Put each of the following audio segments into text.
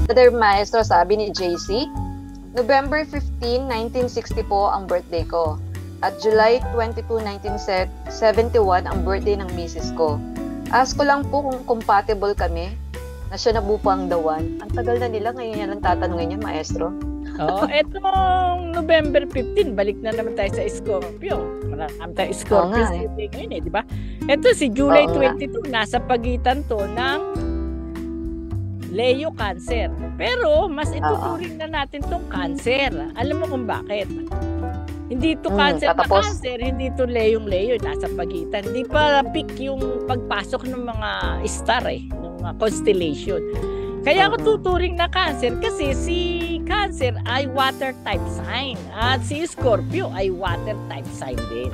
Brother Maestro, sabi ni JC, November 15, 1960 po ang birthday ko. At July 22, 1971 ang birthday ng misis ko. Ask ko lang po kung compatible kami na siya na po ang the one. Ang tagal na nila, ngayon niya lang tatanungin niya, Maestro. Etong November 15, balik na naman tayo sa Scorpio. Marami tayo Scorpio sa ngayon di ba? Ito si July 22, nasa pagitan to ng Leo Cancer. Pero mas ituturing na natin tong Cancer. Alam mo kung bakit? Hindi to Cancer na Cancer, hindi to Leo, nasa pagitan. Hindi pa peak yung pagpasok ng mga star ng mga constellation. Kaya ako tuturing na Cancer kasi si Cancer ay water type sign at si Scorpio ay water type sign din.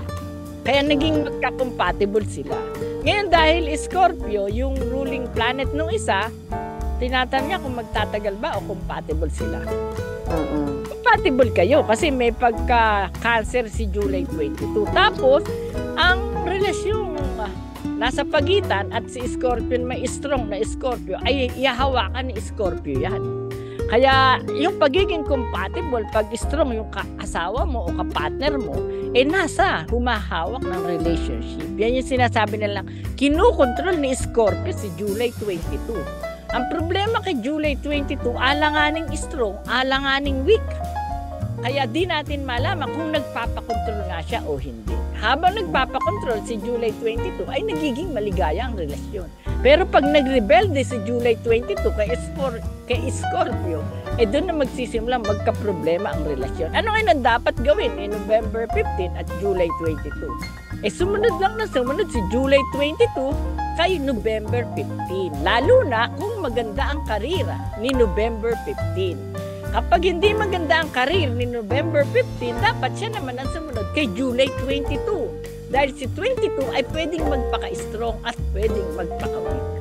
Kaya naging magka-compatible sila. Ngayon dahil Scorpio yung ruling planet nung isa, tinatanong niya kung magtatagal ba o compatible sila. Compatible kayo kasi may pagka-Cancer si July 22. Tapos, ang relasyon nasa pagitan at si Scorpio may strong na Scorpio ay ihahawakan ni Scorpio yan. Kaya yung pagiging compatible, pag strong yung asawa mo o kapartner mo, nasa humahawak ng relationship. Yan yung sinasabi nilang kinukontrol ni Scorpio si July 22. Ang problema kay July 22, alanganing strong, alanganing weak. Kaya di natin malaman kung nagpapakontrol nga siya o hindi. Habang nagpapakontrol si July 22 ay nagiging maligaya ang relasyon. Pero pag nagrebelde si July 22 kay Scorpio, doon na magsisimula magka-problema ang relasyon. Ano ang dapat gawin November 15 at July 22? Sumunod lang na sumunod si July 22 kay November 15. Lalo na kung maganda ang karira ni November 15. Kapag hindi maganda ang karir ni November 15, dapat siya naman ang sumunod kay July 22. Dahil si 22 ay pwedeng magpaka-strong at pwedeng magpaka-weak.